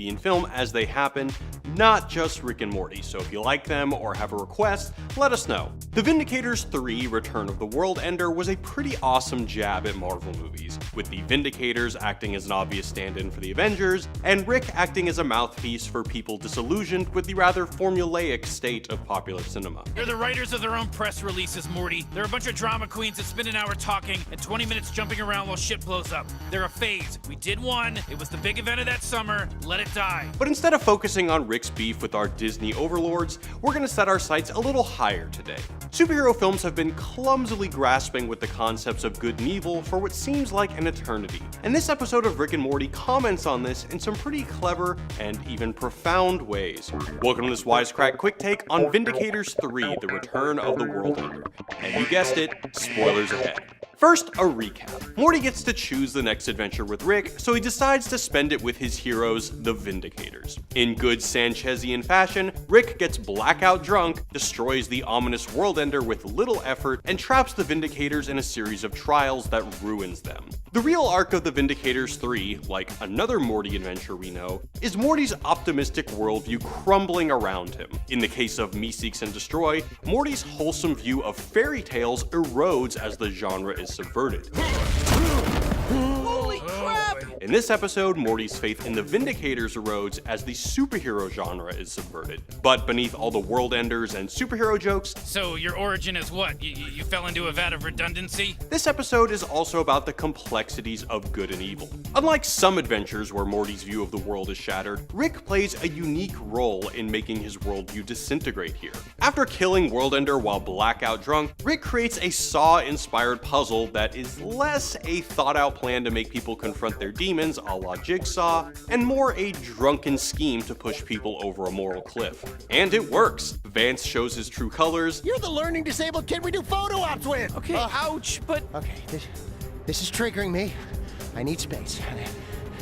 TV and film as they happen, not just Rick and Morty, so if you like them or have a request, let us know. The Vindicators 3 Return of the Worldender was a pretty awesome jab at Marvel movies, with the Vindicators acting as an obvious stand-in for the Avengers, and Rick acting as a mouthpiece for people disillusioned with the rather formulaic state of popular cinema. They're the writers of their own press releases, Morty. They're a bunch of drama queens that spend an hour talking and 20 minutes jumping around while shit blows up. They're a phase. We did one. It was the big event of that summer. Let it die. But instead of focusing on Rick's beef with our Disney overlords, we're gonna set our sights a little higher today. Superhero films have been clumsily grasping with the concepts of good and evil for what seems like an eternity. And this episode of Rick and Morty comments on this in some pretty clever and even profound ways. Welcome to this Wisecrack Quick Take on Vindicators 3, The Return of the Worldender. And you guessed it, spoilers ahead. First, a recap. Morty gets to choose the next adventure with Rick, so he decides to spend it with his heroes, the Vindicators. In good Sanchezian fashion, Rick gets blackout drunk, destroys the ominous Worldender with little effort, and traps the Vindicators in a series of trials that ruins them. The real arc of the Vindicators 3, like another Morty adventure we know, is Morty's optimistic worldview crumbling around him. In the case of Me Seeks and Destroy, Morty's wholesome view of fairy tales erodes as the genre is subverted. Holy crap! In this episode, Morty's faith in the Vindicators erodes as the superhero genre is subverted. But beneath all the world-enders and superhero jokes, So your origin is what? You fell into a vat of redundancy? this episode is also about the complexities of good and evil. Unlike some adventures where Morty's view of the world is shattered, Rick plays a unique role in making his worldview disintegrate here. After killing Worldender while blackout drunk, Rick creates a Saw-inspired puzzle that is less a thought-out plan to make people confront their demons a la Jigsaw, and more a drunken scheme to push people over a moral cliff. And it works! Vance shows his true colors. You're the learning disabled kid we do photo ops with! Okay, ouch, but... Okay, this is triggering me. I need space.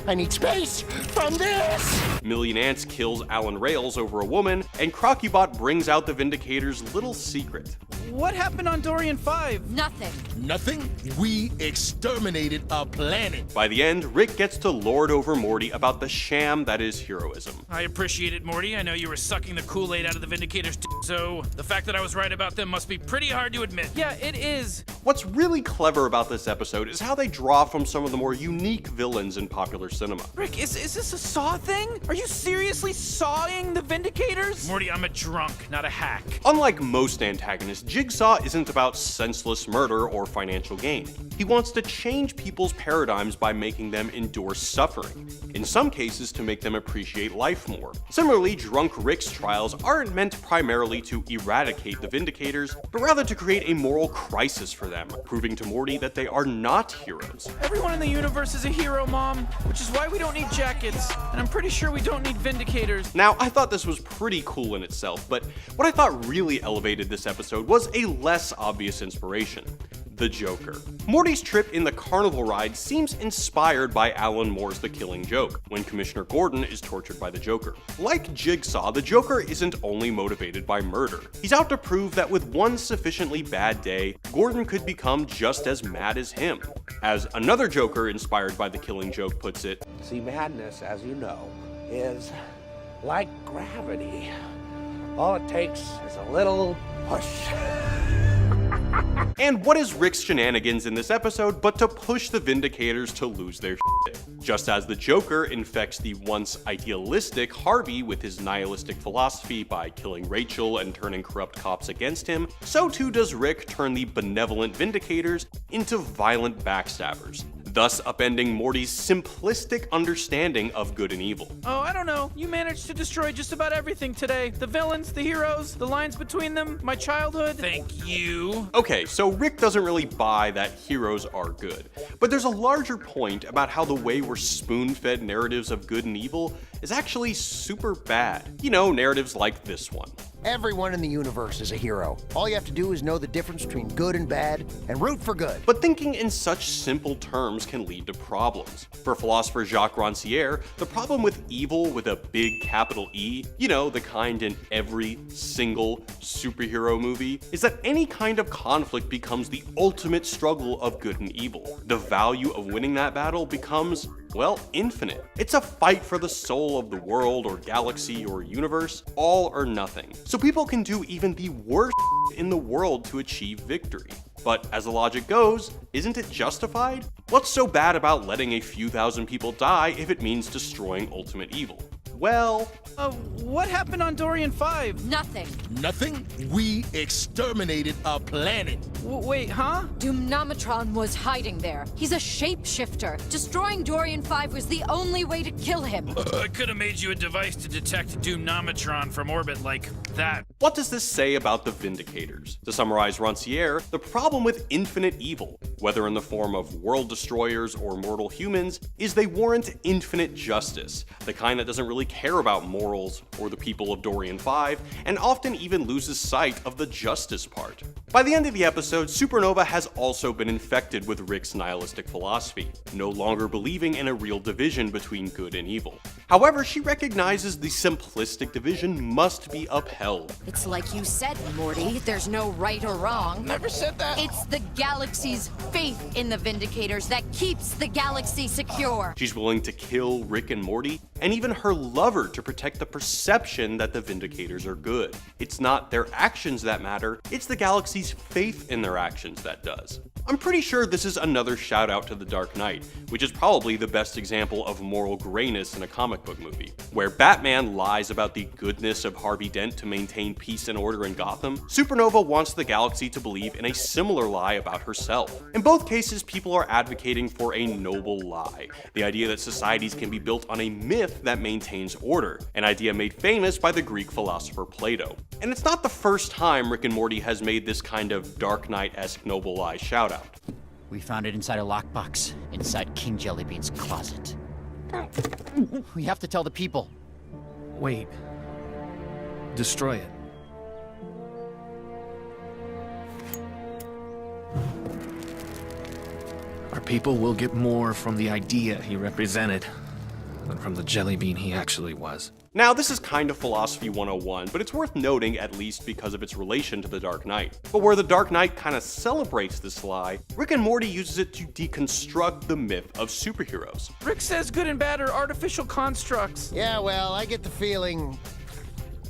I need space from this! Million Ants kills Alan Rails over a woman, and Crocubot brings out the Vindicators' little secret. What happened on Dorian 5? Nothing. Nothing? We exterminated a planet. By the end, Rick gets to lord over Morty about the sham that is heroism. I appreciate it, Morty. I know you were sucking the Kool-Aid out of the Vindicators, so the fact that I was right about them must be pretty hard to admit. Yeah, it is. What's really clever about this episode is how they draw from some of the more unique villains in popular cinema. Rick, is this a Saw thing? Are you seriously sawing the Vindicators? Morty, I'm a drunk, not a hack. Unlike most antagonists, Jigsaw isn't about senseless murder or financial gain. He wants to change people's paradigms by making them endure suffering, in some cases to make them appreciate life more. Similarly, Drunk Rick's trials aren't meant primarily to eradicate the Vindicators, but rather to create a moral crisis for them, proving to Morty that they are not heroes. Everyone in the universe is a hero, Mom, which is why we don't need jackets, and I'm pretty sure we don't need Vindicators. Now, I thought this was pretty cool in itself, but what I thought really elevated this episode was a less obvious inspiration: the Joker. Morty's trip in the carnival ride seems inspired by Alan Moore's The Killing Joke, when Commissioner Gordon is tortured by the Joker. Like Jigsaw, the Joker isn't only motivated by murder. He's out to prove that with one sufficiently bad day, Gordon could become just as mad as him. As another Joker inspired by The Killing Joke puts it, See, madness, as you know, is like gravity. All it takes is a little push. and what is Rick's shenanigans in this episode but to push the Vindicators to lose their shit? Just as the Joker infects the once idealistic Harvey with his nihilistic philosophy by killing Rachel and turning corrupt cops against him, so too does Rick turn the benevolent Vindicators into violent backstabbers, thus upending Morty's simplistic understanding of good and evil. Oh, I don't know. You managed to destroy just about everything today. The villains, the heroes, the lines between them, my childhood. Thank you. Okay, so Rick doesn't really buy that heroes are good, but there's a larger point about how the way we're spoon-fed narratives of good and evil is actually super bad. You know, narratives like this one. Everyone in the universe is a hero. All you have to do is know the difference between good and bad and root for good. But thinking in such simple terms can lead to problems. For philosopher Jacques Rancière, the problem with evil with a big capital E, you know, the kind in every single superhero movie, is that any kind of conflict becomes the ultimate struggle of good and evil. The value of winning that battle becomes Well, infinite. It's a fight for the soul of the world or galaxy or universe, all or nothing. So people can do even the worst in the world to achieve victory. But as the logic goes, isn't it justified? What's so bad about letting a few thousand people die if it means destroying ultimate evil? Well, What happened on Dorian 5? Nothing. Nothing? We exterminated a planet. Wait, huh? Doomnometron was hiding there. He's a shapeshifter. Destroying Dorian 5 was the only way to kill him. I could have made you a device to detect Doomnometron from orbit like that. what does this say about the Vindicators? To summarize Rancière, the problem with infinite evil, whether in the form of world destroyers or mortal humans, is they warrant infinite justice, the kind that doesn't really care about morals or the people of Dorian 5, and often even loses sight of the justice part. By the end of the episode, Supernova has also been infected with Rick's nihilistic philosophy, no longer believing in a real division between good and evil. However, she recognizes the simplistic division must be upheld. It's like you said, Morty. There's no right or wrong. Never said that. It's the galaxy's faith in the Vindicators that keeps the galaxy secure. She's willing to kill Rick and Morty, and even her lover to protect the perception that the Vindicators are good. It's not their actions that matter, it's the galaxy's faith in their actions that does. I'm pretty sure this is another shout out to The Dark Knight, which is probably the best example of moral grayness in a comic book movie. Where Batman lies about the goodness of Harvey Dent to maintain peace and order in Gotham, Supernova wants the galaxy to believe in a similar lie about herself. In both cases, people are advocating for a noble lie, the idea that societies can be built on a myth that maintains order, an idea made famous by the Greek philosopher Plato. And it's not the first time Rick and Morty has made this kind of Dark Knight-esque noble lie shout out. We found it inside a lockbox, inside King Jellybean's closet. We have to tell the people. Wait. Destroy it. Our people will get more from the idea he represented than from the jelly bean he actually was. Now, this is kind of Philosophy 101, but it's worth noting at least because of its relation to The Dark Knight. But where The Dark Knight kind of celebrates this lie, Rick and Morty uses it to deconstruct the myth of superheroes. Rick says good and bad are artificial constructs. Yeah, well, I get the feeling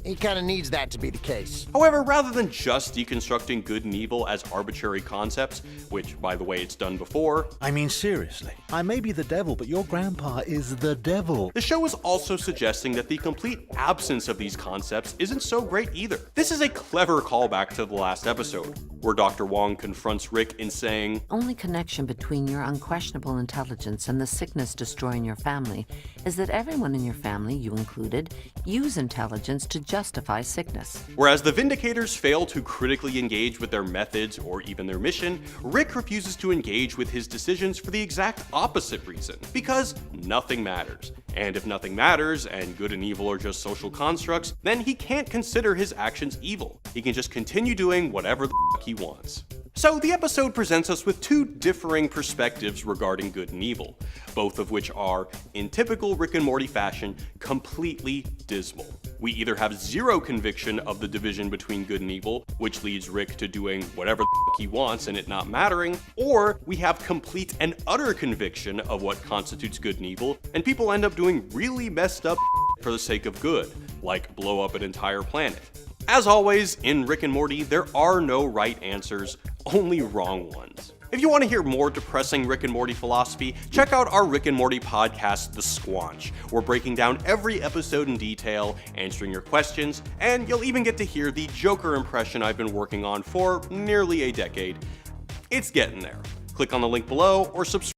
he kind of needs that to be the case. However, rather than just deconstructing good and evil as arbitrary concepts, which, by the way, it's done before, I mean, seriously, I may be the devil, but your grandpa is the devil. the show is also suggesting that the complete absence of these concepts isn't so great either. This is a clever callback to the last episode, where Dr. Wong confronts Rick in saying, Only connection between your unquestionable intelligence and the sickness destroying your family is that everyone in your family, you included, use intelligence to justify sickness. Whereas the Vindicators fail to critically engage with their methods or even their mission, Rick refuses to engage with his decisions for the exact opposite reason, because nothing matters. And if nothing matters, and good and evil are just social constructs, then he can't consider his actions evil. He can just continue doing whatever the f he wants. So the episode presents us with two differing perspectives regarding good and evil, both of which are, in typical Rick and Morty fashion, completely dismal. We either have zero conviction of the division between good and evil, which leads Rick to doing whatever the f he wants and it not mattering, or we have complete and utter conviction of what constitutes good and evil, and people end up doing really messed up for the sake of good, like blow up an entire planet. As always, in Rick and Morty, there are no right answers, only wrong ones. If you want to hear more depressing Rick and Morty philosophy, check out our Rick and Morty podcast, The Squanch. We're breaking down every episode in detail, answering your questions, and you'll even get to hear the Joker impression I've been working on for nearly a decade. It's getting there. Click on the link below or subscribe.